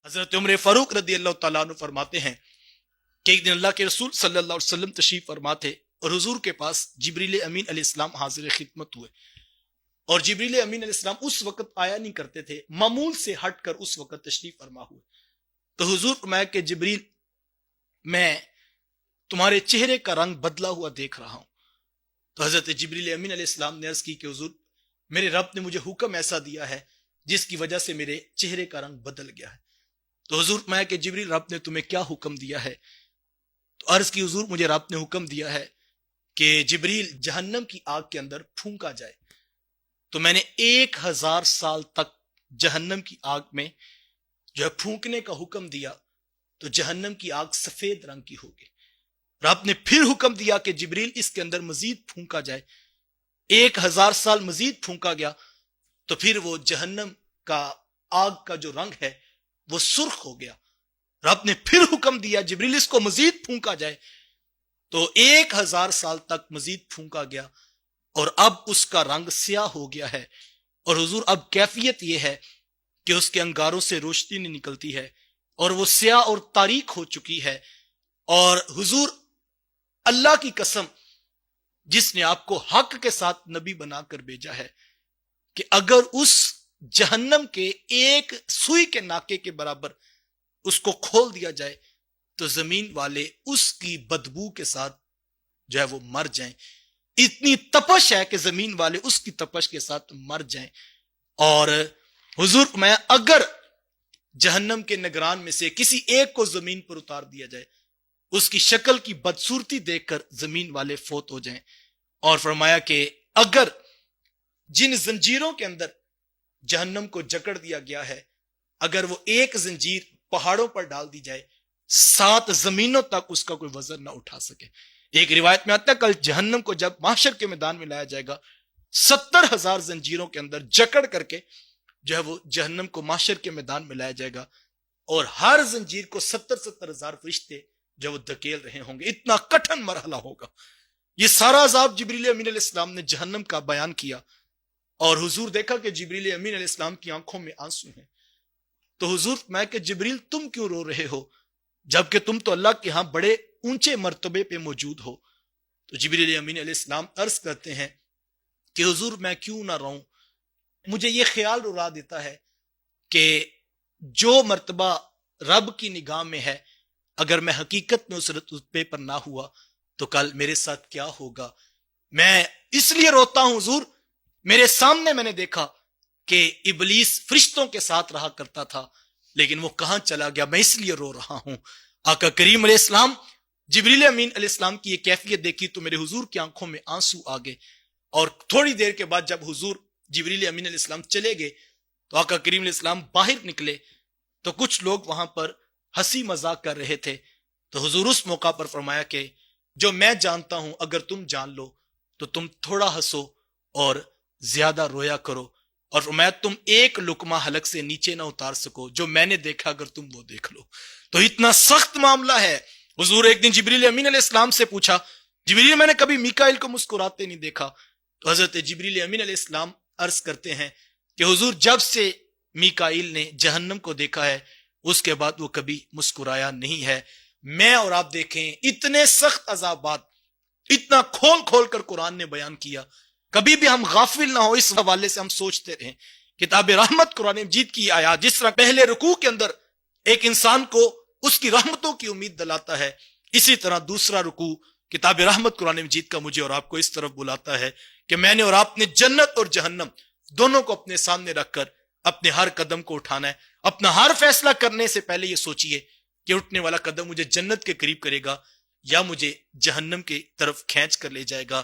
حضرت عمر فاروق رضی اللہ تعالیٰ عنہ فرماتے ہیں کہ ایک دن اللہ کے رسول صلی اللہ علیہ وسلم تشریف فرما تھے اور حضور کے پاس جبریل امین علیہ السلام حاضر خدمت ہوئے، اور جبریل امین علیہ السلام اس وقت آیا نہیں کرتے تھے، معمول سے ہٹ کر اس وقت تشریف فرما ہوئے۔ تو حضور فرمایا کہ جبریل، میں تمہارے چہرے کا رنگ بدلا ہوا دیکھ رہا ہوں۔ تو حضرت جبریل امین علیہ السلام نے عرض کی کہ حضور، میرے رب نے مجھے حکم ایسا دیا ہے جس کی وجہ سے میرے چہرے کا رنگ بدل گیا ہے۔ تو حضور فرمایا کہ جبریل، رب نے تمہیں کیا حکم دیا ہے؟ تو عرض کی حضور، مجھے رب نے حکم دیا ہے کہ جبریل جہنم کی آگ کے اندر پھونکا جائے۔ تو میں نے 1000 سال تک جہنم کی آگ میں جو ہے پھونکنے کا حکم دیا، تو جہنم کی آگ سفید رنگ کی ہوگی۔ رب نے پھر حکم دیا کہ جبریل اس کے اندر مزید پھونکا جائے۔ 1000 سال مزید پھونکا گیا تو پھر وہ جہنم کا آگ کا جو رنگ ہے وہ سرخ ہو گیا۔ رب نے پھر حکم دیا جبریل اس کو مزید پھونکا جائے، تو 1000 سال تک مزید پھونکا گیا اور اب اس کا رنگ سیاہ ہو گیا ہے۔ اور حضور اب کیفیت یہ ہے کہ اس کے انگاروں سے روشنی نہیں نکلتی ہے اور وہ سیاہ اور تاریک ہو چکی ہے۔ اور حضور، اللہ کی قسم جس نے آپ کو حق کے ساتھ نبی بنا کر بھیجا ہے، کہ اگر اس جہنم کے ایک سوئی کے ناکے کے برابر اس کو کھول دیا جائے تو زمین والے اس کی بدبو کے ساتھ جو ہے وہ مر جائیں۔ اتنی تپش ہے کہ زمین والے اس کی تپش کے ساتھ مر جائیں۔ اور حضور، میں اگر جہنم کے نگران میں سے کسی ایک کو زمین پر اتار دیا جائے، اس کی شکل کی بدصورتی دیکھ کر زمین والے فوت ہو جائیں۔ اور فرمایا کہ اگر جن زنجیروں کے اندر جہنم کو جکڑ دیا گیا ہے، اگر وہ ایک زنجیر پہاڑوں پر ڈال دی جائے، 7 زمینوں تک اس کا کوئی وزن نہ اٹھا سکے۔ ایک روایت میں آتا ہے کل جہنم کو جب محشر کے میدان میں لایا جائے گا، 70,000 زنجیروں کے اندر جکڑ کر کے جو ہے وہ جہنم کو محشر کے میدان میں لایا جائے گا، اور ہر زنجیر کو 70,000 فرشتے جو وہ دھکیل رہے ہوں گے۔ اتنا کٹھن مرحلہ ہوگا۔ یہ سارا عذاب جبریل امین علیہ السلام نے جہنم کا بیان کیا، اور حضور دیکھا کہ جبریل امین علیہ السلام کی آنکھوں میں آنسو ہیں۔ تو حضور، میں کہ جبریل تم کیوں رو رہے ہو جبکہ تم تو اللہ کے ہاں بڑے اونچے مرتبے پہ موجود ہو؟ تو جبریل امین علیہ السلام عرض کرتے ہیں کہ حضور، میں کیوں نہ رہوں؟ مجھے یہ خیال رلا دیتا ہے کہ جو مرتبہ رب کی نگاہ میں ہے، اگر میں حقیقت میں اس رتبے پر نہ ہوا تو کل میرے ساتھ کیا ہوگا؟ میں اس لیے روتا ہوں حضور، میرے سامنے میں نے دیکھا کہ ابلیس فرشتوں کے ساتھ رہا کرتا تھا، لیکن وہ کہاں چلا گیا، میں اس لیے رو رہا ہوں۔ آقا کریم علیہ السلام جبریل امین علیہ السلام کی یہ کیفیت دیکھی تو میرے حضور کی آنکھوں میں آنسو آ گئے۔ اور تھوڑی دیر کے بعد جب حضور جبریل امین علیہ السلام چلے گئے تو آقا کریم علیہ السلام باہر نکلے تو کچھ لوگ وہاں پر ہنسی مذاق کر رہے تھے۔ تو حضور اس موقع پر فرمایا کہ جو میں جانتا ہوں اگر تم جان لو تو تم تھوڑا ہنسو اور زیادہ رویا کرو، اور فرمایا تم ایک لقمہ حلق سے نیچے نہ اتار سکو، جو میں نے دیکھا اگر تم وہ دیکھ لو۔ تو اتنا سخت معاملہ ہے۔ حضور ایک دن جبریل امین علیہ السلام سے پوچھا، جبریل میں نے کبھی میکائیل کو مسکراتے نہیں دیکھا۔ تو حضرت جبریل امین علیہ السلام عرض کرتے ہیں کہ حضور، جب سے میکائیل نے جہنم کو دیکھا ہے اس کے بعد وہ کبھی مسکرایا نہیں ہے۔ میں اور آپ دیکھیں اتنے سخت عذابات اتنا کھول کھول کر قرآن نے بیان کیا، کبھی بھی ہم غافل نہ ہو اس حوالے سے، ہم سوچتے رہیں کتاب رحمت قرآن مجید کی آیات جس طرح پہلے رکوع کے اندر ایک انسان کو اس کی رحمتوں کی امید دلاتا ہے، اسی طرح دوسرا رکوع کتاب رحمت قرآن مجید کا مجھے اور آپ کو اس طرف بلاتا ہے کہ میں نے اور آپ نے جنت اور جہنم دونوں کو اپنے سامنے رکھ کر اپنے ہر قدم کو اٹھانا ہے۔ اپنا ہر فیصلہ کرنے سے پہلے یہ سوچئے کہ اٹھنے والا قدم مجھے جنت کے قریب کرے گا یا مجھے جہنم کی طرف کھینچ کر لے جائے گا۔